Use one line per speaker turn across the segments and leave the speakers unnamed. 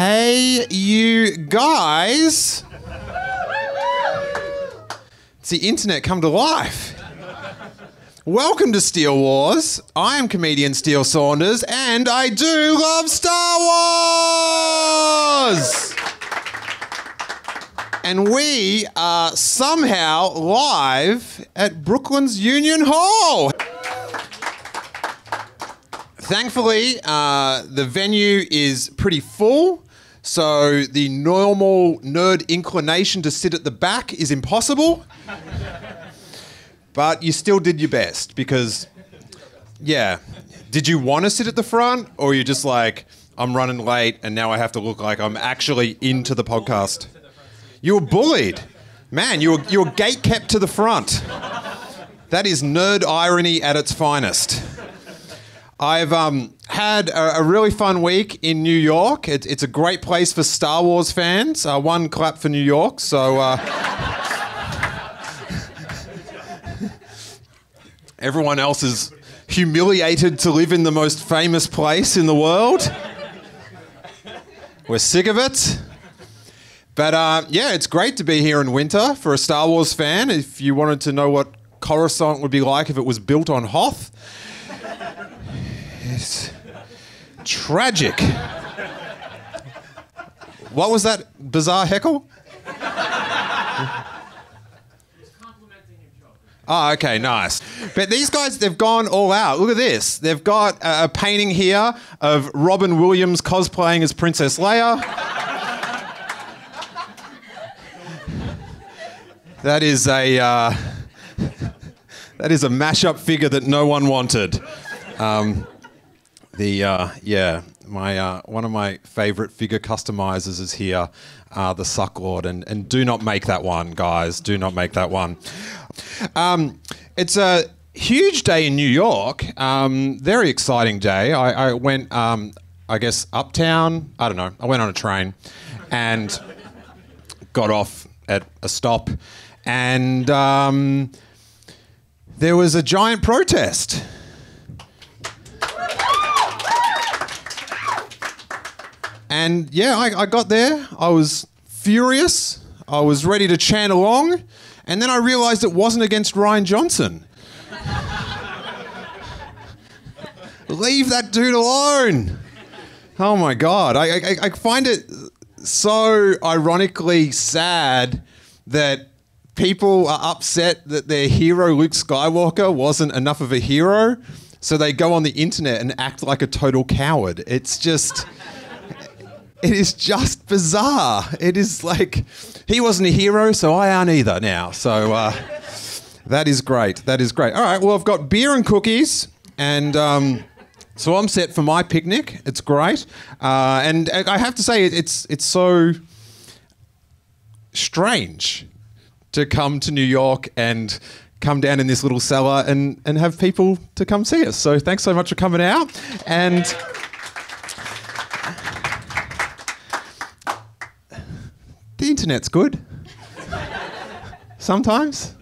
Hey, you guys. It's the internet come to life. Welcome to Steele Wars. I am comedian Steele Saunders, and I do love Star Wars! And we are somehow live at Brooklyn's Union Hall. Thankfully, the venue is pretty full, so the normal nerd inclination to sit at the back is impossible. But you still did your best because, yeah, did you want to sit at the front, or you're just like, I'm running late and now I have to look like I'm actually into the podcast? You were bullied. Man, you were gate-kept to the front. That is nerd irony at its finest. I've had a really fun week in New York. It's a great place for Star Wars fans. One clap for New York. So everyone else is humiliated to live in the most famous place in the world. We're sick of it. But yeah, it's great to be here in winter for a Star Wars fan. If you wanted to know what Coruscant would be like if it was built on Hoth. It's tragic. What was that bizarre heckle? Oh, okay, nice. But these guys, they've gone all out. Look at this. They've got a painting here of Robin Williams cosplaying as Princess Leia. That is a mashup figure that no one wanted. One of my favourite figure customizers is here, the Sucklord, and do not make that one, guys. Do not make that one. It's a huge day in New York. Very exciting day. I went, I guess, uptown. I don't know. I went on a train and got off at a stop, and there was a giant protest. And yeah, I got there, I was furious, I was ready to chant along, and then I realised it wasn't against Rian Johnson. Leave that dude alone. Oh my God, I find it so ironically sad that people are upset that their hero Luke Skywalker wasn't enough of a hero, so they go on the internet and act like a total coward. It's just... It is just bizarre. It is like, he wasn't a hero, so I aren't either now. So that is great. That is great. All right, well, I've got beer and cookies, and so I'm set for my picnic. It's great. And I have to say, it's so strange to come to New York and come down in this little cellar and have people to come see us. So thanks so much for coming out. And... the internet's good. Sometimes,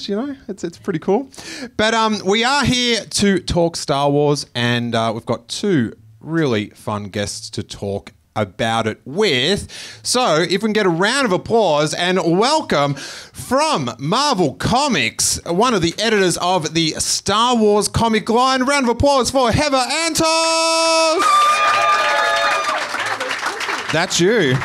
you know, it's pretty cool. But we are here to talk Star Wars, and we've got two really fun guests to talk about it with. So if we can get a round of applause and welcome from Marvel Comics, one of the editors of the Star Wars comic line. Round of applause for Heather Antos. That's you.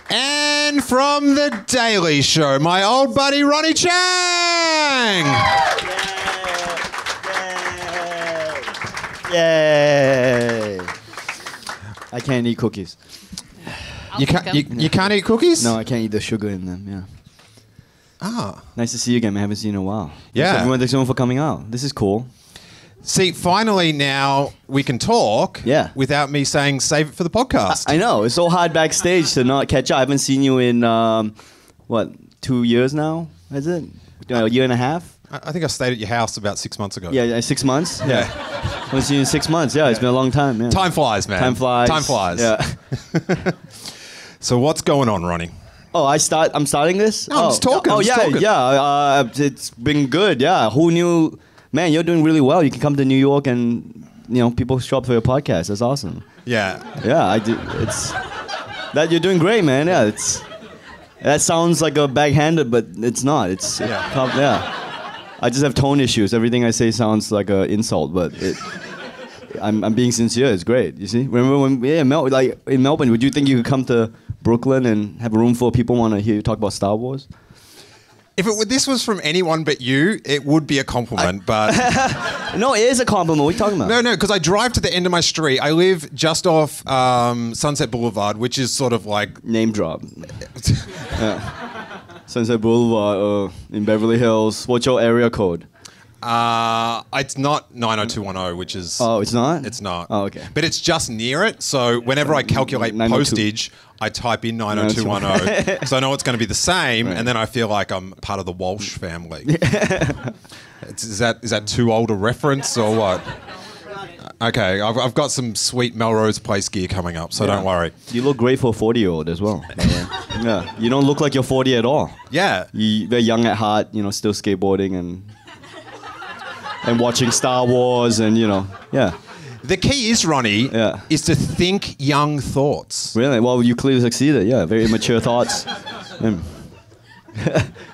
And from The Daily Show, my old buddy Ronny Chieng.
Yay. I can't eat cookies.
You can't eat cookies?
No, I can't eat the sugar in them, yeah.
Ah.
Nice to see you again. I haven't seen you in a while.
Yeah.
Thanks everyone for coming out. This is cool.
See, finally now we can talk without me saying save it for the podcast.
I know. It's so hard backstage to not catch up. I haven't seen you in, 2 years now? Is it? A year and a half?
I think I stayed at your house about 6 months ago.
Yeah, 6 months?
Yeah.
I haven't seen you in 6 months. Yeah, it's been a long time. Yeah.
Time flies, man.
Time flies.
Time flies.
Yeah.
So what's going on, Ronny?
Oh, I'm starting this?
No, I'm just talking.
Yeah. It's been good. Yeah. Who knew... Man, you're doing really well. You can come to New York and people show up for your podcast. That's awesome.
Yeah.
Yeah, I do. That you're doing great, man. Yeah, that sounds like a backhanded, but it's not. I just have tone issues. Everything I say sounds like an insult, but I'm being sincere. It's great. You see? Remember when in Melbourne, would you think you could come to Brooklyn and have a room full of people want to hear you talk about Star Wars?
If this was from anyone but you, it would be a compliment, but...
No, it is a compliment. What are you talking about?
No, because I drive to the end of my street. I live just off Sunset Boulevard, which is sort of like...
Name drop. Sunset Boulevard in Beverly Hills. What's your area code?
It's not 90210, which is...
Oh, it's not?
It's not.
Oh, okay.
But it's just near it, so whenever I calculate postage, I type in 90210, so I know it's going to be the same, and then I feel like I'm part of the Walsh family. Is that too old a reference, or what? Okay, I've got some sweet Melrose Place gear coming up, so don't worry.
You look great for a 40-year-old as well. Yeah, you don't look like you're 40 at all.
Yeah.
You're young at heart, still skateboarding and watching Star Wars and, yeah.
The key is, Ronny, is to think young thoughts.
Really? Well, you clearly succeeded. Yeah, very immature thoughts.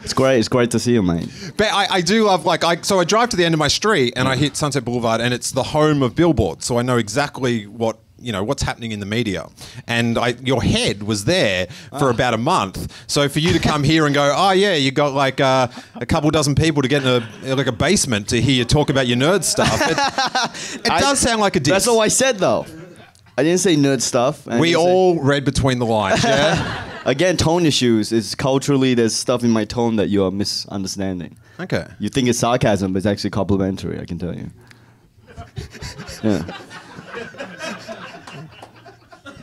It's great. It's great to see you, mate.
But I do love, so I drive to the end of my street and I hit Sunset Boulevard and it's the home of billboards. So I know exactly what's happening in the media. And your head was there for about a month. So for you to come here and go, oh yeah, you got like a couple dozen people to get in a basement to hear you talk about your nerd stuff. It does sound like a diss.
That's all I said though. I didn't say nerd stuff.
We all read between the lines, yeah?
Again, tone issues. It's culturally, there's stuff in my tone that you are misunderstanding.
Okay.
You think it's sarcasm, but it's actually complimentary, I can tell you. Yeah.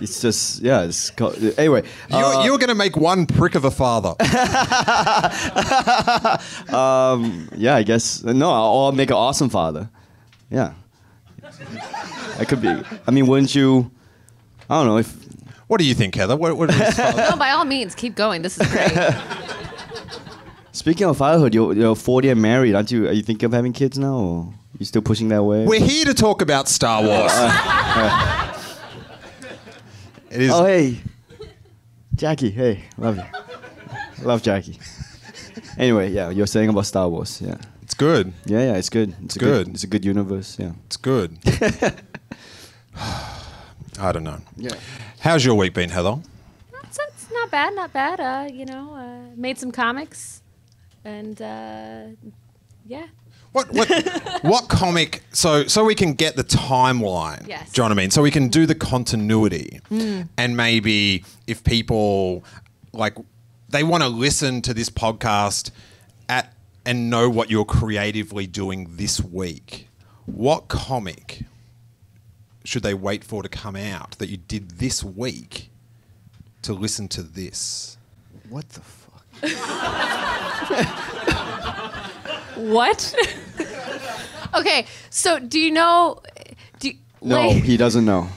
It's just, anyway.
You're going to make one prick of a father.
Yeah, I guess. No, I'll make an awesome father. Yeah. I could be. I mean, wouldn't you, I don't know, if...
What do you think, Heather? What is
No, by all means, keep going. This is great.
Speaking of fatherhood, you're 40 and married. Are you thinking of having kids now, or are you still pushing that way?
We're here to talk about Star Wars. It is.
Oh, hey. Jackie, hey. Love you. Love Jackie. Anyway, yeah, you're saying about Star Wars, yeah.
It's good.
Yeah, it's good.
It's good.
It's a good universe, yeah.
It's good. I don't know.
Yeah.
How's your week been, Heather?
It's not bad, not bad. Made some comics, and yeah.
What comic? So we can get the timeline.
Yes.
Do you know what I mean? So we can do the continuity, and maybe if people they want to listen to this podcast and know what you're creatively doing this week, what comic should they wait for to come out that you did this week to listen to this?
What the fuck?
What? Okay, so do you know...
No, he doesn't know.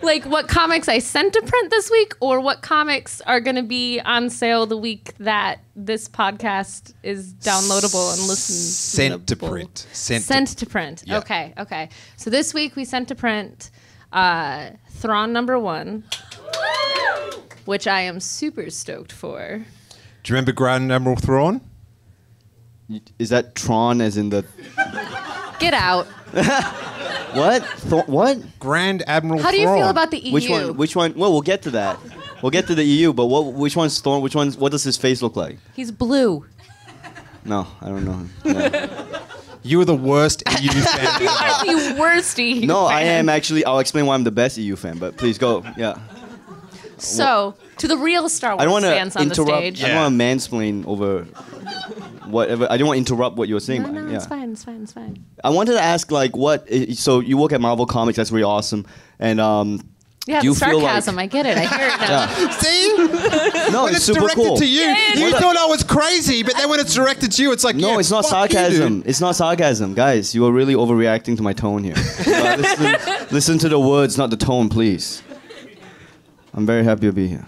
Like what comics I sent to print this week, or what comics are going to be on sale the week that this podcast is downloadable and listenable?
Sent to print.
Sent to print.
Yeah.
Okay. So this week we sent to print Thrawn #1, which I am super stoked for.
Do you remember Grand Admiral Thrawn?
Is that Tron as in the...
Get out.
What? What?
Grand Admiral Thrawn.
How do you feel about the EU?
Which one? Well, we'll get to that. We'll get to the EU, but which one's Thrawn? What does his face look like?
He's blue.
No, I don't know him. No.
You are the worst EU fan
You
ever.
are the worst EU
No,
fan.
I am actually. I'll explain why I'm the best EU fan, but please go. Yeah.
So, to the real Star Wars
I don't want
fans
to
on the
interrupt.
stage.
I don't want to mansplain over whatever. I don't want to interrupt what you were saying.
No,
but, yeah.
it's fine.
I wanted to ask, what? So you work at Marvel Comics. That's really awesome. And
Yeah,
do you
the
feel
sarcasm. I get it. I hear it now.
See?
no,
When
it's
it's
super
directed
cool.
to you, you thought I was crazy, but then when it's directed to you, it's like,
No,
yeah,
it's not
fuck you,
sarcasm.
dude.
It's not sarcasm, guys. You are really overreacting to my tone here. Listen to the words, not the tone, please. I'm very happy to be here.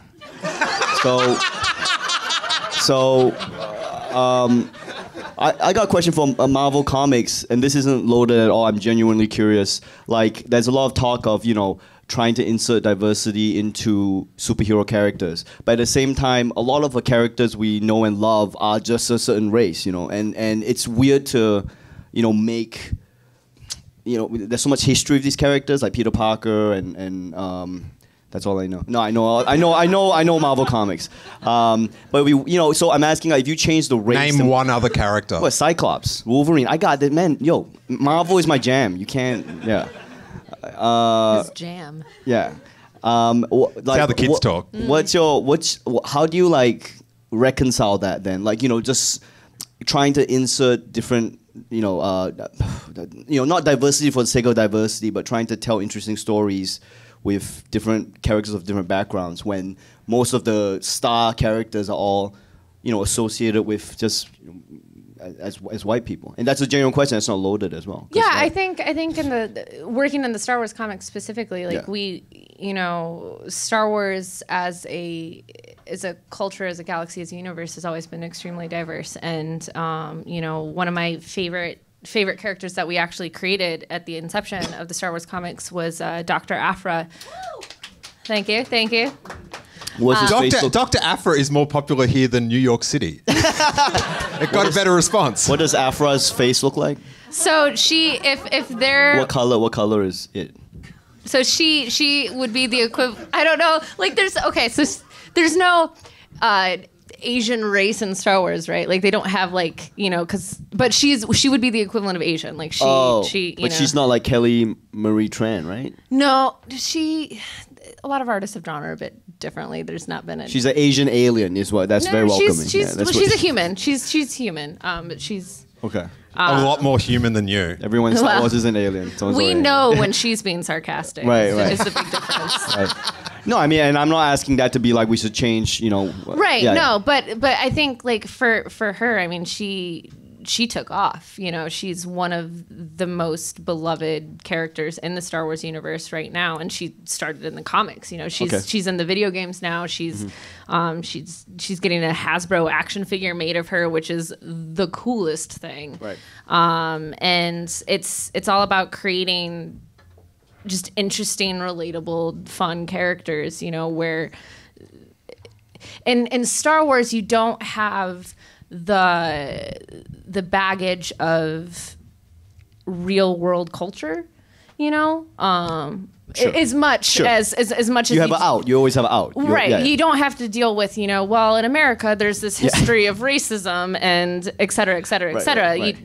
I got a question from Marvel Comics, and this isn't loaded at all. I'm genuinely curious. Like, there's a lot of talk of, trying to insert diversity into superhero characters. But at the same time, a lot of the characters we know and love are just a certain race, and it's weird to, make, there's so much history of these characters, like Peter Parker and that's all I know. No, I know Marvel Comics. But so I'm asking, like, if you change the race.
Name one other character.
What, Cyclops, Wolverine. I got it, man. Yo, Marvel is my jam. You can't, yeah.
His jam.
Yeah.
That's how the kids talk.
How do you like reconcile that then? Like, just trying to insert different, not diversity for the sake of diversity, but trying to tell interesting stories with different characters of different backgrounds when most of the star characters are all, associated with just as white people. And that's a genuine question. That's not loaded as well.
Yeah, I think in the working in the Star Wars comics specifically, like we, Star Wars as a culture, as a galaxy, as a universe has always been extremely diverse. And one of my favorite characters that we actually created at the inception of the Star Wars comics was Dr. Aphra. Thank you.
Dr. Aphra is more popular here than New York City. It got a better response.
What does Aphra's face look like?
So she, if they're...
What color is it?
So she would be the equivalent... I don't know. Like there's no... Asian race in Star Wars, right? Like they don't have like, but she would be the equivalent of Asian. Like
she's not like Kelly Marie Tran, right?
No, a lot lot of have drawn her a bit differently. There's not been
She's an Asian alien, is what. That's very welcoming.
She's a human. She's human. But she's
okay.
A lot more human than you.
Everyone in Star Wars is an alien.
We know when she's being sarcastic.
Right.
It's the big difference.
Right. No, I mean, and I'm not asking that to be like we should change,
Right. Yeah, no, but I think like for her, I mean, she took off. She's one of the most beloved characters in the Star Wars universe right now, and she started in the comics. She's in the video games now. She's getting a Hasbro action figure made of her, which is the coolest thing.
Right.
And it's all about creating just interesting, relatable, fun characters. Where in Star Wars you don't have the baggage of real world culture,
Sure.
as much as
you have an out. You always have an out.
Right. Yeah. You don't have to deal with, well, in America there's this history of racism and et cetera, et cetera, et cetera.
Right.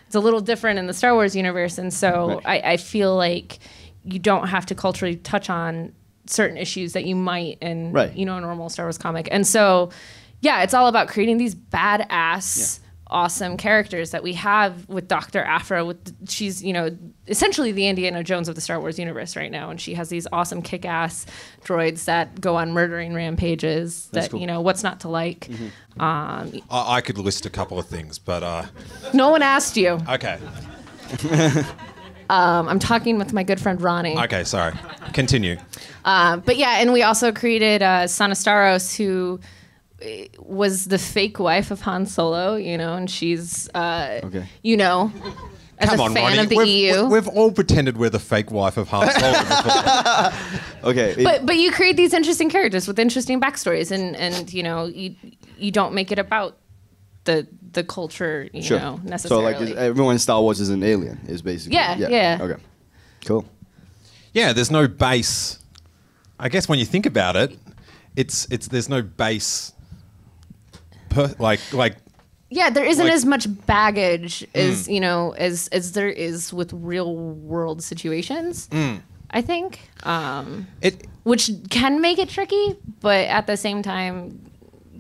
It's a little different in the Star Wars universe, and so I feel like you don't have to culturally touch on certain issues that you might in a normal Star Wars comic. And so it's all about creating these badass, awesome characters that we have with Dr. Aphra. She's, essentially the Indiana Jones of the Star Wars universe right now, and she has these awesome kick-ass droids that go on murdering rampages. That's cool. What's not to like. Mm-hmm.
I could list a couple of things, but
no one asked you.
Okay.
I'm talking with my good friend Ronny.
Okay, sorry. Continue.
But and we also created Sana Staros, who was the fake wife of Han Solo, and she's, as
Come
a
on,
fan
Ronny.
of the EU.
We've all pretended we're the fake wife of Han Solo before.
Okay.
But you create these interesting characters with interesting backstories, and you don't make it about the culture, necessarily.
So like everyone in Star Wars is an alien, is basically.
Yeah.
Okay. Cool.
Yeah, there's no base. I guess when you think about it, it's there's no base.
There isn't as much baggage as as there is with real world situations. I think, which can make it tricky, but at the same time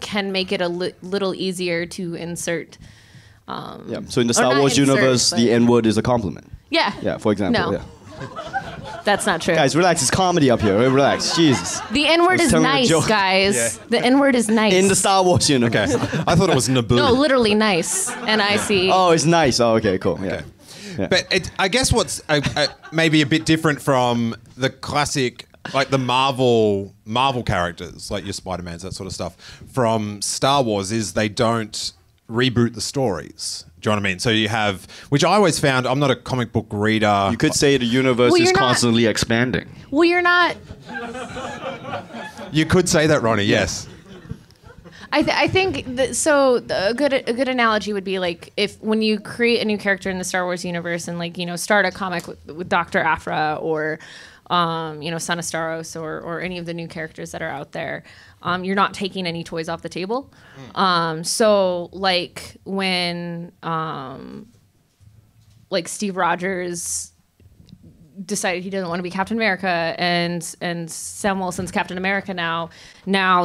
can make it a little easier to insert.
So in the Star Wars universe, the N word is a compliment.
Yeah.
Yeah. For example.
No.
Yeah.
That's not true.
Guys, relax. It's comedy up here. Relax. Jesus.
The N-word is nice, guys. Yeah. The N-word is nice.
In the Star Wars universe.
Okay. I thought it was Naboo.
No, literally nice. N-I-C.
Oh, it's nice. Oh, okay, cool. Yeah.
Okay. Yeah. But I guess what's maybe a bit different from the classic, like the Marvel characters, like your Spider-Mans, that sort of stuff, from Star Wars is they don't reboot the stories. Do you know what I mean? So you have, which I always found, I'm not a comic book reader.
You could say the universe is constantly expanding.
Well, you're not.
You could say that, Ronny, yes.
I think a good analogy would be like if when you create a new character in the Star Wars universe and like start a comic with Dr. Aphra or Son of Staros or any of the new characters that are out there, you're not taking any toys off the table. So like when like Steve Rogers decided he doesn't want to be Captain America and Sam Wilson's Captain America now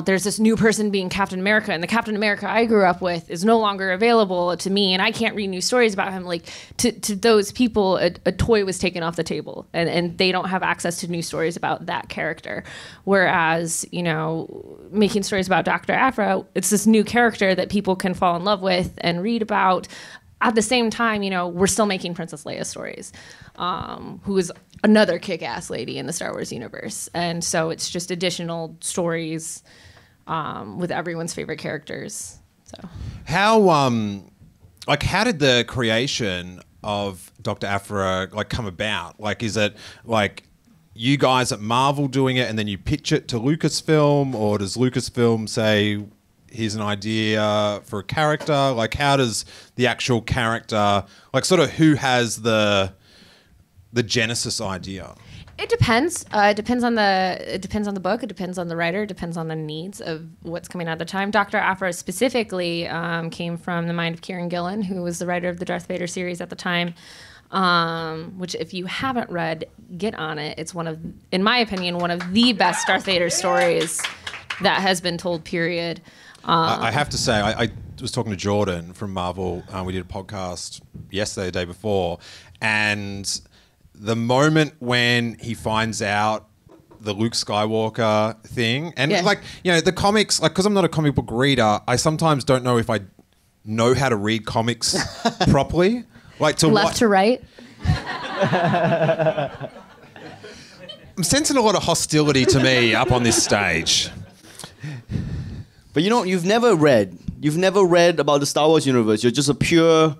there's this new person being Captain America, and the Captain America I grew up with is no longer available to me, and I can't read new stories about him. Like to those people, a toy was taken off the table, and they don't have access to new stories about that character. Whereas making stories about Dr. Aphra, it's this new character that people can fall in love with and read about. At the same time, we're still making Princess Leia stories, who is another kick-ass lady in the Star Wars universe. And so it's just additional stories with everyone's favorite characters. So
how did the creation of Dr. Aphra come about? Like, is it like you guys at Marvel doing it and then you pitch it to Lucasfilm, or does Lucasfilm say, here's an idea for a character? Like, how does the actual character, sort of who has the genesis idea?
It depends. It depends on the book. It depends on the writer. It depends on the needs of what's coming out at the time. Dr. Aphra specifically came from the mind of Kieran Gillen, who was the writer of the Darth Vader series at the time. Which, if you haven't read, get on it. It's in my opinion, one of the best Darth Vader stories that has been told. Period.
I have to say, I was talking to Jordan from Marvel. We did a podcast yesterday, the day before, and the moment when he finds out the Luke Skywalker thing, and the comics, because I'm not a comic book reader, I sometimes don't know if I know how to read comics properly. Left to right. I'm sensing a lot of hostility to me up on this stage.
But you've never read about the Star Wars universe. You're just a pure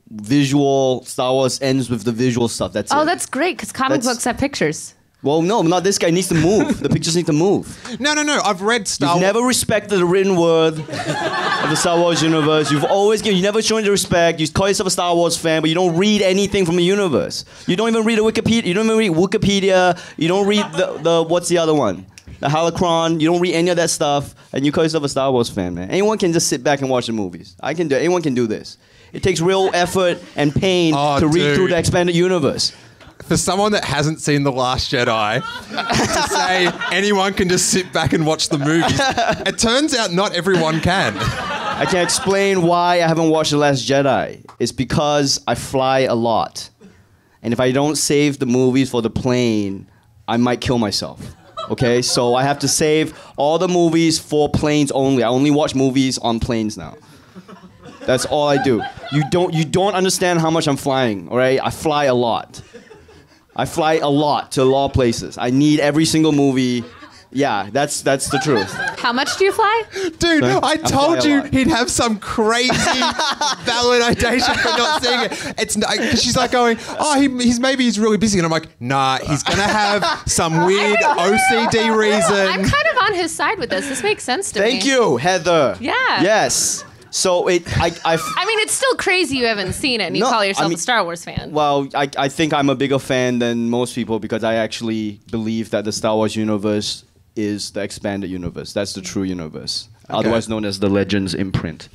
visual. Star Wars ends with the visual stuff. That's it.
Oh, that's great, because comic books have pictures.
Well, no, not this guy. Needs to move. The pictures need to move.
No. I've read Star Wars.
You've never respected the written word of the Star Wars universe. You never shown the respect. You call yourself a Star Wars fan, but you don't read anything from the universe. You don't even read Wikipedia. You don't even read Wikipedia. You don't read the what's the other one? The Holocron. You don't read any of that stuff, and you call yourself a Star Wars fan, man. Anyone can just sit back and watch the movies. I can do it. Anyone can do this. It takes real effort and pain to read through the expanded universe.
For someone that hasn't seen The Last Jedi, to say anyone can just sit back and watch the movies, it turns out not everyone can.
I can explain why I haven't watched The Last Jedi. It's because I fly a lot. And if I don't save the movies for the plane, I might kill myself. Okay? So I have to save all the movies for planes only. I only watch movies on planes now. That's all I do. You don't understand how much I'm flying, all right? I fly a lot. I fly a lot to a lot of places. I need every single movie. Yeah, that's the truth.
How much do you fly?
Dude, sorry? I told you he'd have some crazy validation for not seeing it. It's she's like going, he's really busy, and I'm like, nah, he's gonna have some weird OCD reason.
I'm kind of on his side with this. This makes sense to me.
Thank you, Heather.
Yeah.
Yes. So I
mean, it's still crazy you haven't seen it and you call yourself a Star Wars fan.
Well, I think I'm a bigger fan than most people because I actually believe that the Star Wars universe is the expanded universe. That's the true universe. Okay. Otherwise known as the Legends imprint.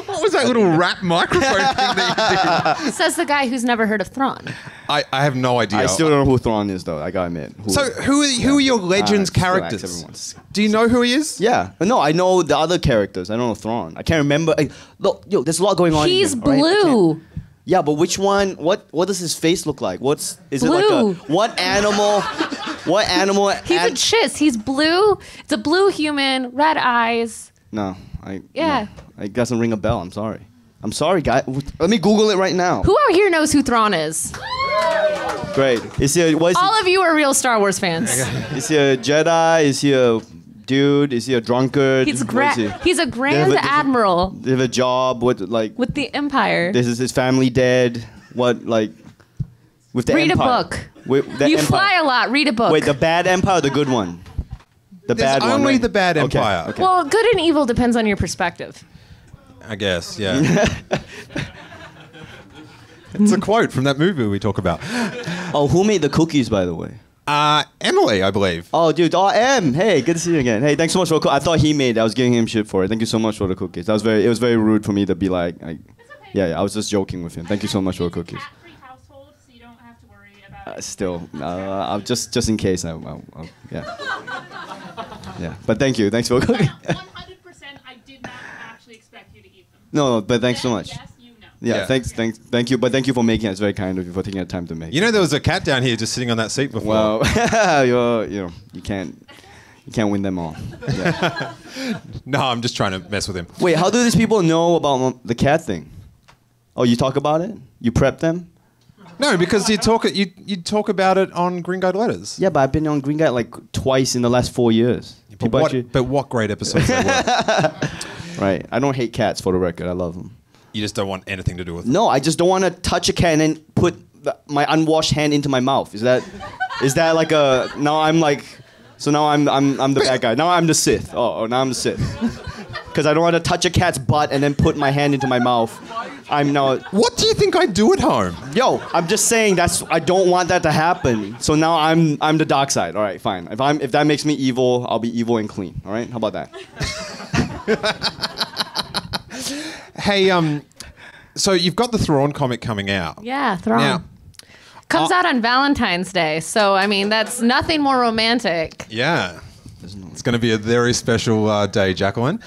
What was that little rap microphone thing that you did?
Says the guy who's never heard of Thrawn.
I have no idea.
I still don't know who Thrawn is, though. I gotta admit.
Who are your Legends characters? Do you know who he is?
Yeah. No, I know the other characters. I don't know Thrawn. I can't remember. Look, there's a lot going on.
He's blue.
Right? Yeah, but which one? What does his face look like?
Blue.
It like what animal? What animal?
He's a chiss. He's blue. It's a blue human, red eyes.
No,
yeah.
No, it doesn't ring a bell. I'm sorry. I'm sorry, guys. Let me Google it right now.
Who out here knows who Thrawn is?
Great. All
of you are real Star Wars fans.
Is he a Jedi? Is he a dude? Is he a drunkard?
He's a grand admiral.
They have a job. What like
with the Empire?
This is his family dead. What like with the
Read
Empire?
a book. You fly a lot. Read a book.
Wait, the bad Empire or the good one? The bad one.
Only
right?
the bad Empire.
Okay.
Well, good and evil depends on your perspective.
I guess, yeah. It's a quote from that movie we talk about.
Oh, who made the cookies, by the way?
Emily, I believe.
Oh, dude. Oh, Em. Hey, good to see you again. Hey, thanks so much for the I thought he made it. I was giving him shit for it. Thank you so much for the cookies. It was very rude for me to be like, yeah, I was just joking with him. Thank you so much for the cookies.
Household, so you don't have to worry about
Still, I'll just in case. Yeah. Yeah, but thank you. Thanks for the cookies.
100%, I did not actually expect you to eat them.
No, but thanks so much.
Yes, you know.
Yeah, thank you. But thank you for making it. It's very kind of you for taking the time to make it.
You know, there was a cat down here just sitting on that seat before.
Well, you can't win them all. Yeah.
No, I'm just trying to mess with him.
Wait, how do these people know about the cat thing? Oh, you talk about it? You prep them?
No, because you talk about it on Green Guide Letters.
Yeah, but I've been on Green Guide like twice in the last 4 years.
But what great episodes they were.
Right. I don't hate cats, for the record. I love them.
You just don't want anything to do with them.
No, I just don't want to touch a cat and then put my unwashed hand into my mouth. Is that like a... Now I'm like... So now I'm the bad guy. Now I'm the Sith. Oh, now I'm the Sith. Because I don't want to touch a cat's butt and then put my hand into my mouth. I'm now...
What do you think I do at home?
Yo, I'm just saying I don't want that to happen. So now I'm the dark side. All right, fine. If that makes me evil, I'll be evil and clean. All right? How about that?
Hey, so you've got the Thrawn comic coming out.
Yeah, Thrawn.
Now,
comes out on Valentine's Day, so I mean that's nothing more romantic.
Yeah. It's going to be a very special day, Jacqueline.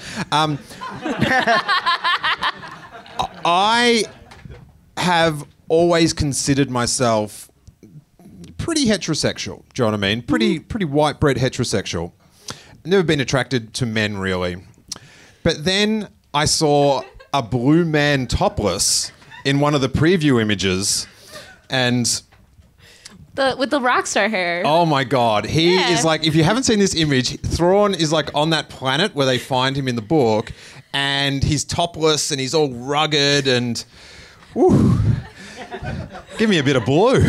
I have always considered myself pretty heterosexual. Do you know what I mean? Pretty white bread heterosexual. Never been attracted to men really. But then I saw a blue man topless in one of the preview images, and
with the rock star hair.
oh my God, he is like, if you haven't seen this image, Thrawn is like on that planet where they find him in the book, and he's topless and he's all rugged and, whew, give me a bit of blue.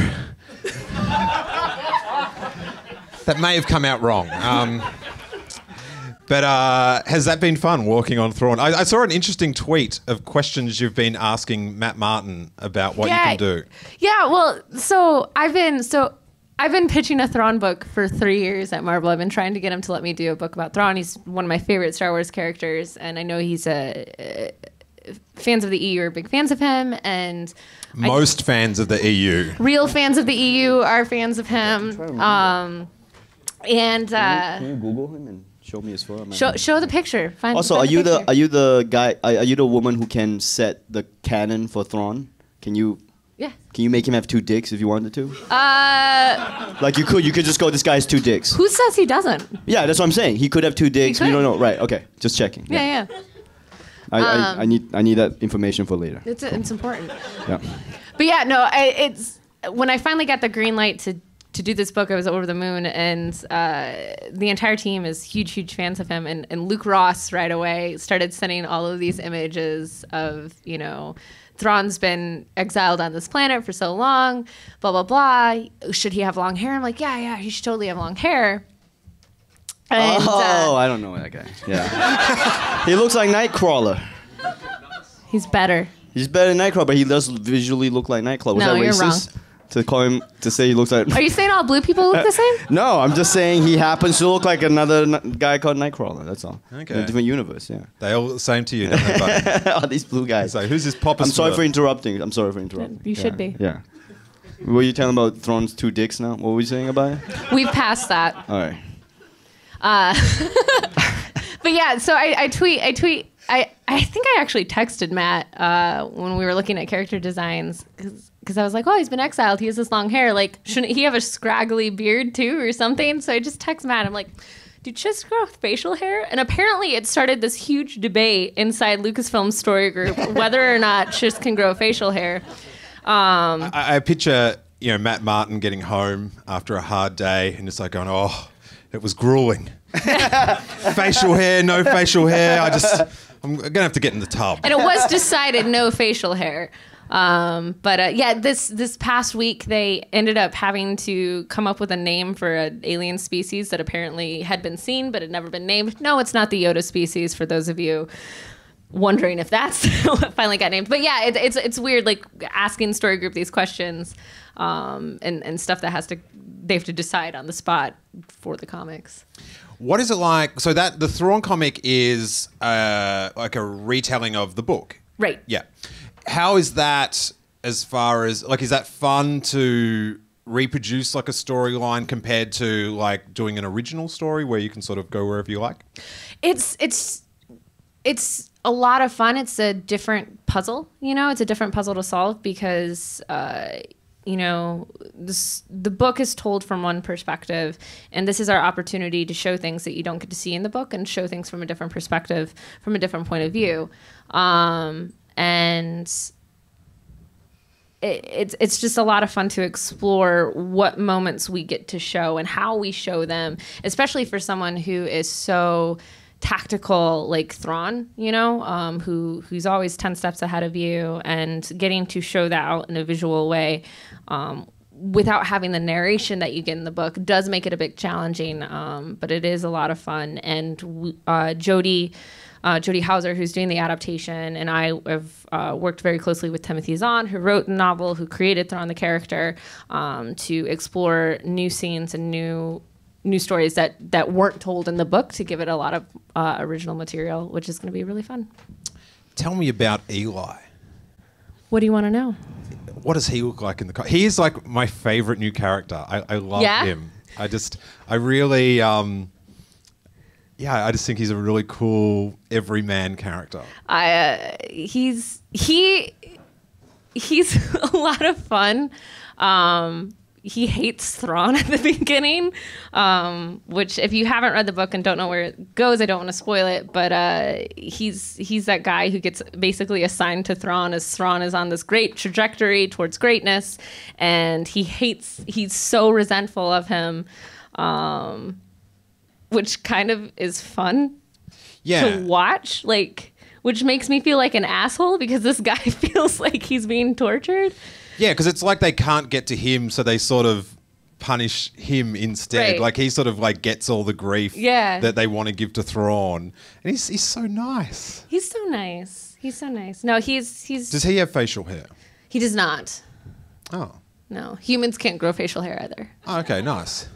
That may have come out wrong. But has that been fun, walking on Thrawn? I saw an interesting tweet of questions you've been asking Matt Martin about what you can do.
Yeah, well, so I've been pitching a Thrawn book for 3 years at Marvel. I've been trying to get him to let me do a book about Thrawn. He's one of my favorite Star Wars characters, and I know he's fans of the EU are big fans of him, and
most fans of the EU.
Real fans of the EU are fans of him.
Can you Google him and show me his photo?
Show the picture.
Also, are you the guy? Are you the woman who can set the canon for Thrawn? Can you make him have 2 dicks if you wanted to? Like you could just go, this guy has 2 dicks.
Who says he doesn't?
Yeah, that's what I'm saying. He could have 2 dicks. We don't know. Right? Okay, just checking.
Yeah.
I need that information for later.
It's important.
Yeah.
But yeah, no, it's when I finally got the green light to do this book, I was over the moon, and the entire team is huge fans of him. And Luke Ross right away started sending all of these images of, Thrawn's been exiled on this planet for so long, blah, blah, blah. Should he have long hair? I'm like, yeah, he should totally have long hair. And,
I don't know that guy. Yeah. He looks like Nightcrawler.
He's better.
He's better than Nightcrawler, but he does visually look like Nightcrawler. Was that
you're
racist?
Wrong.
To say he looks like...
Are you saying all blue people look the same?
No, I'm just saying he happens to look like another guy called Nightcrawler. That's all.
Okay.
In a different universe, yeah.
They all the same to you, don't they, buddy?
All these blue guys.
So who's this Papa?
I'm sorry for interrupting.
You should be.
Yeah. Were you telling about Thrawn's 2 dicks now? What were you saying about it?
We've passed that.
All right.
But yeah, so I tweet. I think I actually texted Matt when we were looking at character designs, because I was like, oh, he's been exiled. He has this long hair. Like, shouldn't he have a scraggly beard too or something? So I just text Matt. I'm like, do chicks grow facial hair? And apparently it started this huge debate inside Lucasfilm Story Group whether or not chicks can grow facial hair.
I picture, Matt Martin getting home after a hard day and just like going, oh, it was grueling. Facial hair, no facial hair. I'm gonna have to get in the tub.
And it was decided no facial hair. Yeah, this past week they ended up having to come up with a name for an alien species that apparently had been seen but had never been named. No, it's not the Yoda species, for those of you wondering if that's what finally got named. But yeah, it's weird, like asking Story Group these questions and stuff that they have to decide on the spot for the comics.
What is it like? So that the Thrawn comic is like a retelling of the book,
right?
Yeah. How is that as far as like, is that fun to reproduce like a storyline compared to like doing an original story where you can sort of go wherever you like?
It's a lot of fun. It's a different puzzle, it's a different puzzle to solve because, the book is told from one perspective, and this is our opportunity to show things that you don't get to see in the book and show things from a different perspective, from a different point of view. And it's just a lot of fun to explore what moments we get to show and how we show them, especially for someone who is so tactical like Thrawn, who's always 10 steps ahead of you, and getting to show that out in a visual way without having the narration that you get in the book does make it a bit challenging, but it is a lot of fun. And Jodie Hauser, who's doing the adaptation, and I have worked very closely with Timothy Zahn, who wrote the novel, who created Thrawn the character, to explore new scenes and new stories that weren't told in the book, to give it a lot of original material, which is going to be really fun.
Tell me about Eli.
What do you want to know?
What does he look like in the... He is like my favorite new character. I love him. I really... I just think he's a really cool everyman character. He's
a lot of fun. He hates Thrawn at the beginning, which if you haven't read the book and don't know where it goes, I don't want to spoil it, but he's that guy who gets basically assigned to Thrawn as Thrawn is on this great trajectory towards greatness, and he's so resentful of him, which kind of is fun to watch, which makes me feel like an asshole because this guy feels like he's being tortured.
Yeah, because it's like they can't get to him, so they sort of punish him instead.
Right.
Like he sort of like gets all the grief that they want to give to Thrawn, and he's so nice.
He's so nice. He's so nice. No, he's.
Does he have facial hair?
He does not.
Oh.
No, humans can't grow facial hair either.
Oh, okay, nice.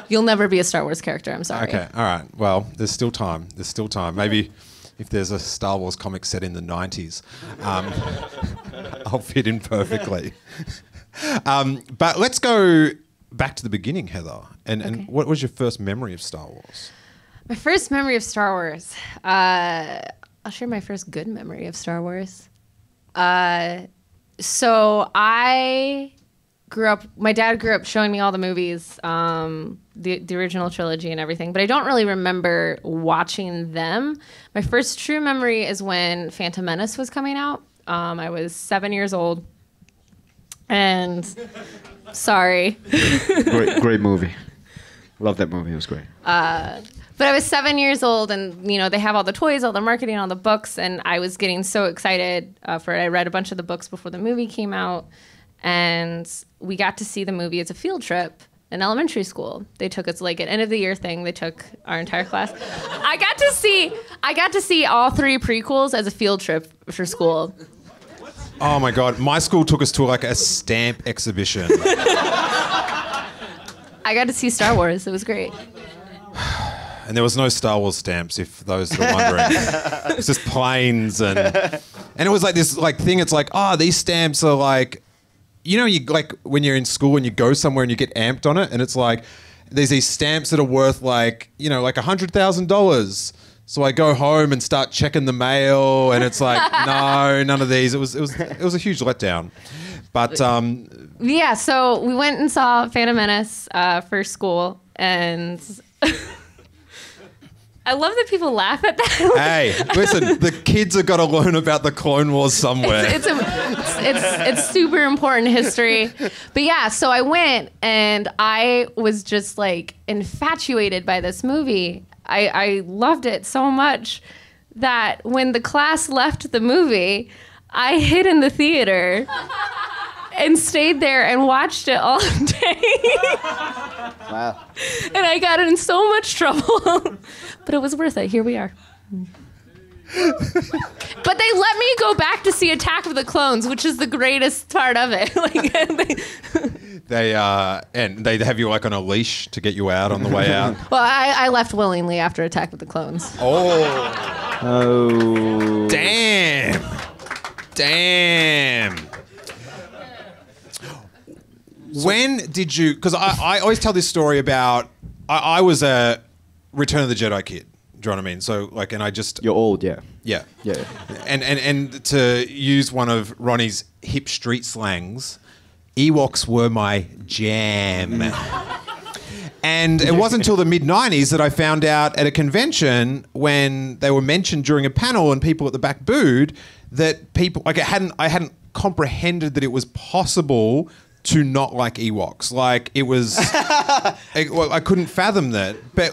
You'll never be a Star Wars character. I'm sorry.
Okay, all right. Well, there's still time. There's still time. Maybe. If there's a Star Wars comic set in the 90s, I'll fit in perfectly. But let's go back to the beginning, Heather. And what was your first memory of Star Wars?
My first memory of Star Wars. I'll share my first good memory of Star Wars. So I grew up, my dad grew up showing me all the movies, the original trilogy and everything, but I don't really remember watching them. My first true memory is when Phantom Menace was coming out. I was 7 years old, and sorry.
Great movie. Love that movie. It was great.
But I was 7 years old, and they have all the toys, all the marketing, all the books, and I was getting so excited for it. I read a bunch of the books before the movie came out, and we got to see the movie as a field trip in elementary school. They took us like an end of the year thing. They took our entire class. I got to see all three prequels as a field trip for school.
Oh my God, my school took us to like a stamp exhibition.
I got to see Star Wars. It was great.
And there was no Star Wars stamps, if those are wondering. It was just planes and it was like this like thing. It's like, these stamps are like, you like when you're in school and you go somewhere and you get amped on it, and it's like there's these stamps that are worth like like $100,000. So I go home and start checking the mail, and it's like no, none of these. It was a huge letdown. But
yeah, so we went and saw Phantom Menace for school, and I love that people laugh at that.
Hey, listen, the kids have got to learn about the Clone Wars somewhere.
It's super important history. But yeah, so I went and I was just like infatuated by this movie. I loved it so much that when the class left the movie, I hid in the theater and stayed there and watched it all day.
Wow.
And I got in so much trouble. But it was worth it. Here we are. But they let me go back to see Attack of the Clones, which is the greatest part of it.
They have you like on a leash to get you out on the way out.
Well, I left willingly after Attack of the Clones.
Oh.
Damn. When did you? Because I always tell this story about I was a Return of the Jedi kid. Do you know what I mean? So like, and I just
You're old, yeah.
Yeah.
Yeah.
And to use one of Ronnie's hip street slangs, Ewoks were my jam. And it wasn't until the mid-90s that I found out at a convention when they were mentioned during a panel and people at the back booed that people like I hadn't comprehended that it was possible to not like Ewoks. Like it was I couldn't fathom that. But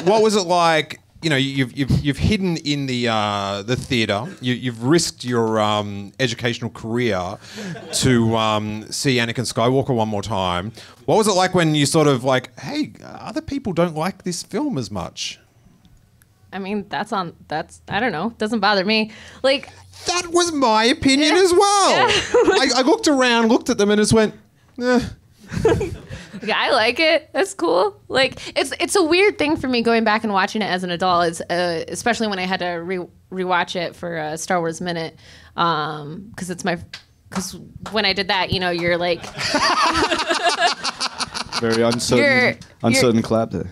what was it like? You know, you've hidden in the theater. You've risked your educational career to see Anakin Skywalker one more time. What was it like when you sort of like, hey, other people don't like this film as much?
I mean, that's I don't know. Doesn't bother me. Like
that was my opinion as well. Yeah. I looked around, looked at them, and just went, eh.
Yeah, I like it. That's cool. Like it's a weird thing for me going back and watching it as an adult, is especially when I had to rewatch it for Star Wars Minute, because when I did that, you know, you're like
very uncertain clap there.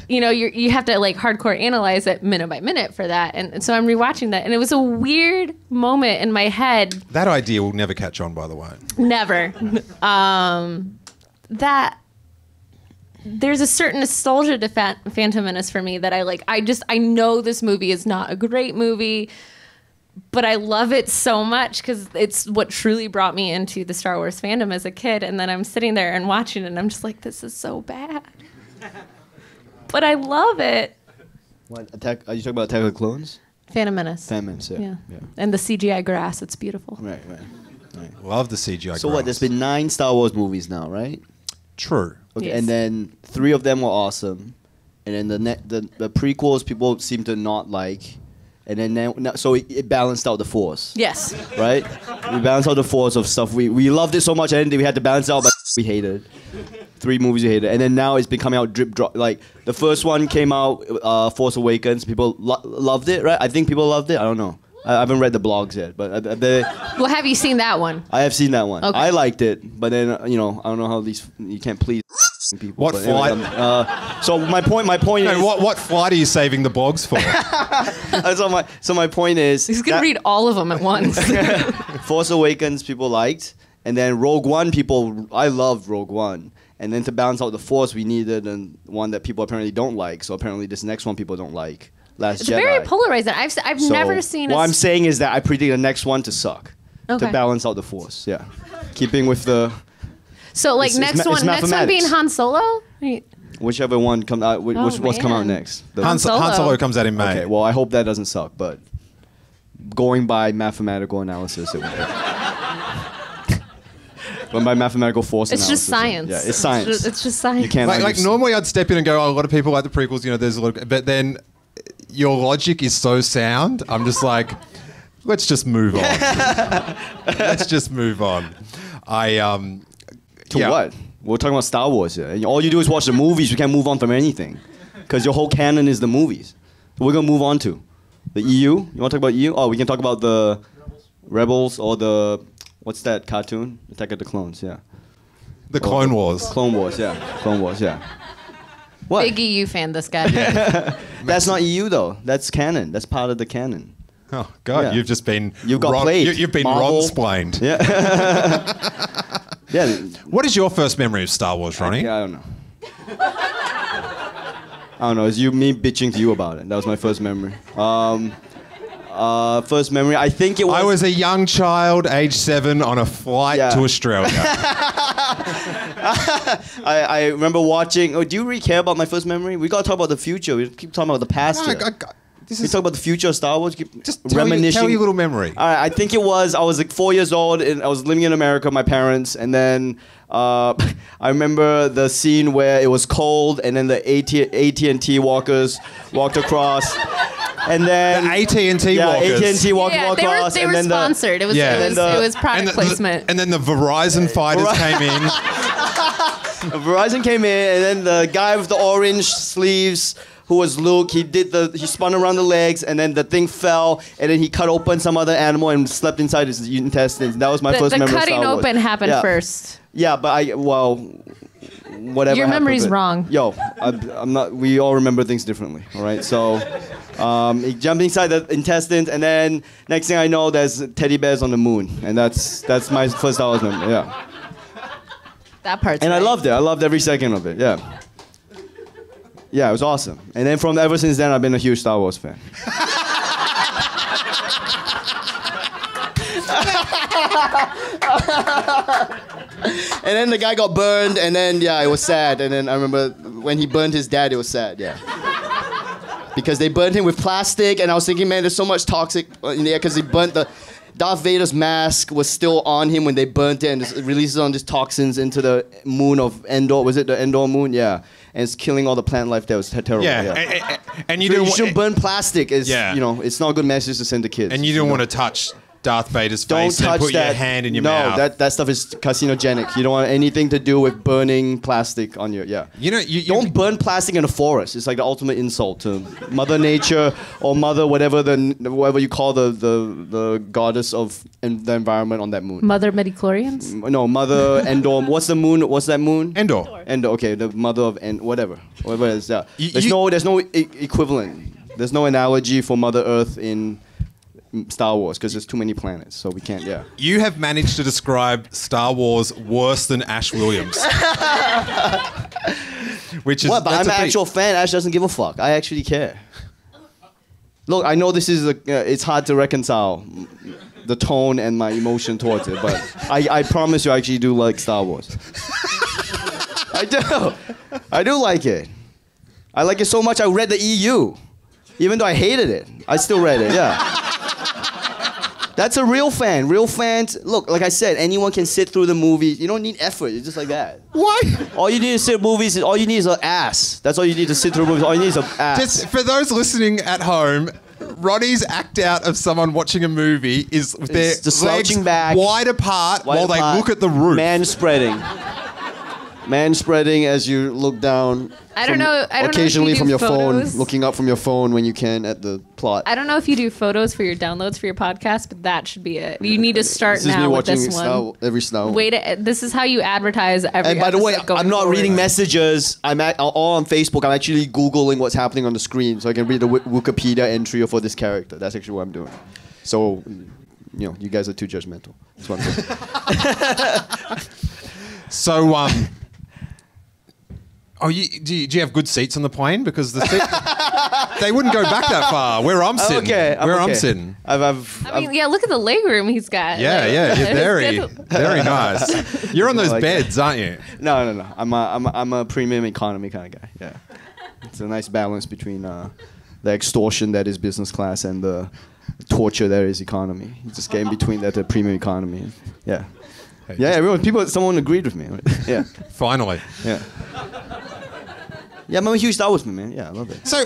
You have to like hardcore analyze it minute by minute for that, and so I'm rewatching that, and it was a weird moment in my head.
That idea will never catch on, by the way.
Never. That there's a certain nostalgia to Phantom Menace for me that I like. I know this movie is not a great movie, but I love it so much because it's what truly brought me into the Star Wars fandom as a kid. And then I'm sitting there and watching it, and I'm just like, this is so bad. But I love it.
What, are you talking about Attack of the Clones?
Phantom Menace.
Phantom Menace, yeah.
And the CGI grass, it's beautiful.
Right.
Love the CGI
So
grass.
what, there's been 9 Star Wars movies now, right?
True.
Okay,
Yes.
and then 3 of them were awesome. And then the prequels people seem to not like. And then so it balanced out the Force.
Yes.
Right? We balanced out the Force of stuff. We loved it so much, and we had to balance out, but we hated. 3 movies we hated. And then now it's been coming out drip drop. Like, the first one came out, Force Awakens. People loved it, right? I think people loved it. I don't know. I haven't read the blogs yet, but
Well, have you seen that one?
I have seen that one.
Okay.
I liked it, but then I don't know how you can't please people.
What flight?
Anyway, so my point is.
What flight are you saving the blogs for?
so my point is.
He's gonna read all of them at once.
Force Awakens people liked, and then Rogue One I loved Rogue One, and then to balance out the Force we needed one that people apparently don't like. So apparently this next one people don't like. Last
It's
Jedi.
very polarizing. I've never seen.
What I'm saying is that I predict the next one to suck.
Okay.
To balance out the Force. Yeah, keeping with the.
So like
It's
next one being Han Solo.
Whichever one come out, what's come out next?
Han Solo comes out in May.
Okay, well I hope that doesn't suck, but going by mathematical analysis, it would. Going by mathematical force
It's
analysis.
just science.
Yeah, it's science.
It's just science.
You can't
Like normally I'd step in and go, oh, a lot of people like the prequels, you know, there's a lot of, but then your logic is so sound, I'm just like, let's just move on. Let's just move on.
What? We're talking about Star Wars here. And all you do is watch the movies. You can't move on from anything. Because your whole canon is the movies. So we're going to move on to the EU. You want to talk about EU? Oh, we can talk about the Rebels or the, what's that cartoon? Attack of the Clones, yeah.
The Clone Wars.
Clone Wars, yeah. Clone Wars, yeah. What?
Big EU fan, this guy.
That's not EU, though. That's canon. That's part of the canon.
Oh, God,
Yeah.
you've just been...
You've got played.
You've been
Marvel.
Ron-splained.
Yeah. Yeah.
What is your first memory of Star Wars, Ronny?
Yeah, I don't know. don't know. It's me bitching to you about it. That was my first memory. First memory, I think it was...
I was a young child, age 7, on a flight to Australia.
I remember watching... Oh, do you really care about my first memory? We gotta talk about the future. We keep talking about the past here. We talk about the future of Star Wars.
Just tell your little memory.
All right, I think it was... I was like 4 years old, and I was living in America with my parents, and then... I remember the scene where it was cold, and then the AT&T walkers walked across. And then
the AT&T walkers.
AT&T walked across.
They were sponsored. It was product placement.
And then the Verizon fighters came in.
Verizon came in, and then the guy with the orange sleeves, who was Luke, he spun around the legs, and then the thing fell, and then he cut open some other animal and slept inside his intestines. That was my first memory of Star Wars.
The cutting open happened first.
Yeah, but whatever.
Your memory's wrong.
Yo, I'm not. We all remember things differently. All right, so he jumped inside the intestines, and then next thing I know, there's teddy bears on the moon, and that's my first Star Wars memory. Yeah.
That part's
And
right.
I loved it. I loved every second of it. Yeah. Yeah, it was awesome. And then ever since then, I've been a huge Star Wars fan. And then the guy got burned, and then it was sad. And then I remember when he burned his dad, it was sad. Yeah. Because they burned him with plastic, and I was thinking, man, there's so much toxic in the air because they burnt the Darth Vader's mask was still on him when they burnt it, and it releases on these toxins into the moon of Endor. Was it the Endor moon? Yeah. And it's killing all the plant life. That was terrible.
Yeah. And
you shouldn't burn plastic. It's it's not a good message to send to kids.
And you don't want to touch Darth Vader's face and put your hand in your mouth.
No, that stuff is carcinogenic. You don't want anything to do with burning plastic on your,
You know, you
don't burn plastic in the forest. It's like the ultimate insult to Mother Nature or Mother whatever you call the goddess of the environment on that moon.
Mother midichlorians?
No, Mother Endor. What's the moon? What's that moon?
Endor.
Endor. Okay, the mother of whatever it is. Yeah. There's no equivalent. There's no analogy for Mother Earth in Star Wars because there's too many planets, so we can't. Yeah.
You have managed to describe Star Wars worse than Ash Williams. Which is
what? But I'm an actual fan. Ash doesn't give a fuck. I actually care. Look, I know this is it's hard to reconcile the tone and my emotion towards it, but I promise you, I actually do like Star Wars. I do like it. I like it so much. I read the EU, even though I hated it. I still read it. Yeah. That's a real fan. Real fans, look, like I said, anyone can sit through the movies. You don't need effort. It's just like that.
Why?
All you need to sit movies. All you need is an ass. That's all you need to sit through movies. All you need is an ass.
Just for those listening at home, Ronny's act out of someone watching a movie is with their legs
back,
wide apart while they look at the roof.
Man-spreading as you look down.
I don't know
occasionally
if you
from
do
your
photos.
phone, looking up from your phone when you can at the plot.
I don't know if you do photos for your downloads for your podcast, but that should be it. You need to start now with this one.
Every Star Wars.
This is how you advertise every.
And by the way, I'm not reading messages. I'm all on Facebook. I'm actually Googling what's happening on the screen so I can read the Wikipedia entry for this character. That's actually what I'm doing. So, you guys are too judgmental. That's what I'm doing.
So, do you have good seats on the plane? Because they wouldn't go back that far. Where I'm sitting. I'm sitting.
I mean, look at the leg room he's got.
Yeah, you're very nice. You're on those beds, aren't you?
No. I'm a premium economy kind of guy. Yeah, it's a nice balance between the extortion that is business class and the torture that is economy. You just get in between that to premium economy. Yeah. Someone agreed with me. Yeah.
Finally.
Yeah. Yeah, I'm a huge Star Wars fan, man. Yeah, I love it.
So,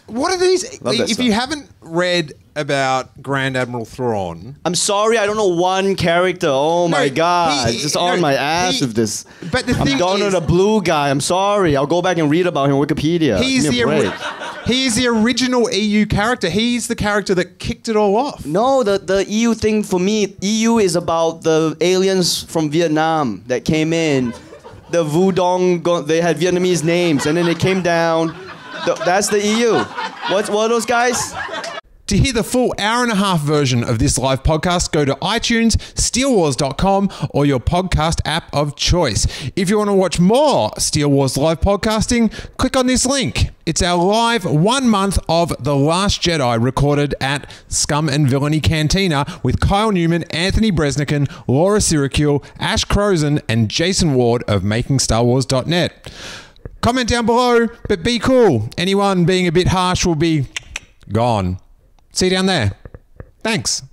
what are these? If you haven't read about Grand Admiral Thrawn,
I'm sorry, I don't know one character. Oh my God, just on my ass with this.
But the thing
I'm going to the blue guy. I'm sorry. I'll go back and read about him on Wikipedia.
He's the original EU character. He's the character that kicked it all off.
No, the EU thing for me, EU is about the aliens from Vietnam that came in. The Wudong, they had Vietnamese names, and then they came down. That's the EU. What are those guys?
To hear the full hour-and-a-half version of this live podcast, go to iTunes, steelewars.com, or your podcast app of choice. If you want to watch more Steele Wars live podcasting, click on this link. It's our live 1 month of The Last Jedi recorded at Scum and Villainy Cantina with Kyle Newman, Anthony Bresnikan, Laura Syracuse, Ash Crozen, and Jason Ward of MakingStarWars.net. Comment down below, but be cool. Anyone being a bit harsh will be gone. See you down there. Thanks.